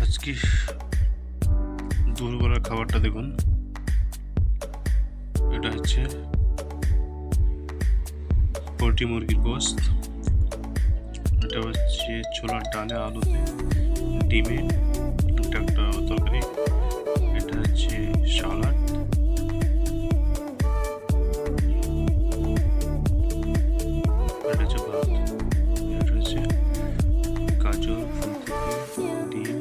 আজকে দুপুরবেলার খাবারটা দেখুন। এটা হচ্ছে পোলট্রি মুরগির গোস্ত, এটা হচ্ছে ছোলার ডালে আলুতে ডিমে এটা একটা তরকারি, এটা হচ্ছে সালাড, এটা হচ্ছে ভাত, এটা হচ্ছে গাজর, ফুলকপি, ডিম,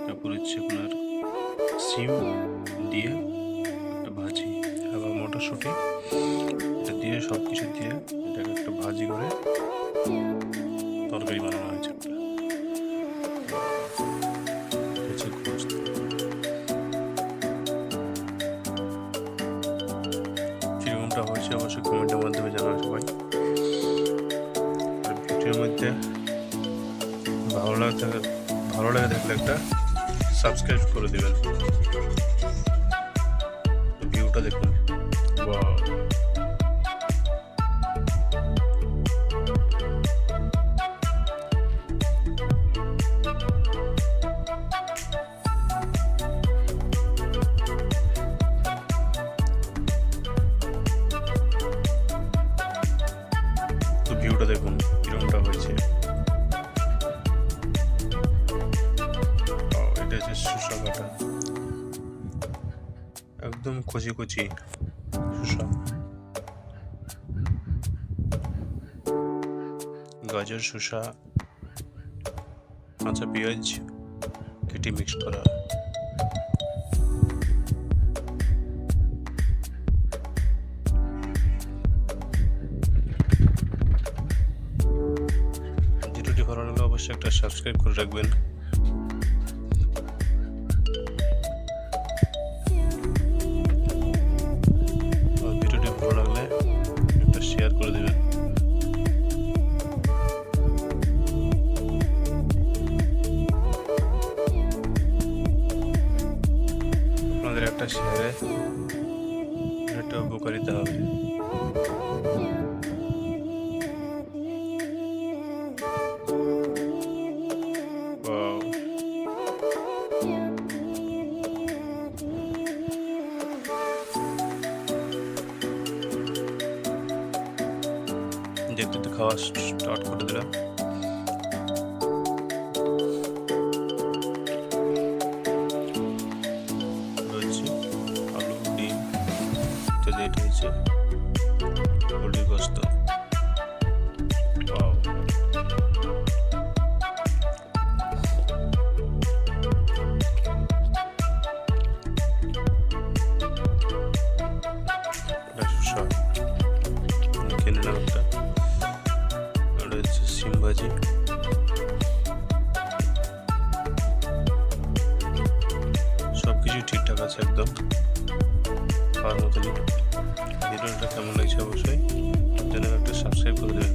তারপর হচ্ছে আপনার সিম দিয়ে একটা ভাজি, আবার মটরশুঁটি, এটা দিয়ে সব কিছু দিয়ে এটাকে একটা ভাজি করে তরকারি বানানো হয়েছে। কিরকমটা হয়েছে অবশ্যই কমেন্টের মাধ্যমে জানাবেন সবাই। আর ভিডিওর মধ্যে ভালো লাগে দেখলে একটা সাবস্ক্রাইব করে দেবেন। ভিউটা দেখুন, ওয়াও! তো ভিউটা দেখুন কিরকমটা হয়েছে। এটা হচ্ছে শসা কাটা, একদম কচি কচি শসা, গাজর, শসা, কাঁচা পেঁয়াজ কেটে মিক্সড করা। ভিডিওটি ভালো লাগলে অবশ্যই একটা সাবস্ক্রাইব করে রাখবেন। ভিডিওটি ভালো লাগলে একটা শেয়ার করে দেবেন। আপনাদের একটা শেয়ারে একটা উপকারিতা হবে। দেখতে খাওয়া স্টার্ট করে দিলাম। রয়েছে আলু, ডিম ইত্যাদি। এটা হচ্ছে পোলট্রির গোস্ত। ওয়াও! খেয়ে নিলাম একটা। এটা হচ্ছে সিম ভাজি, সব কিছু ঠিকঠাক আছে একদম খাওয়ার মতনই। ভিডিওটা কেমন লাগছে অবশ্যই জানাবেন, একটা সাবস্ক্রাইব করে দেবেন।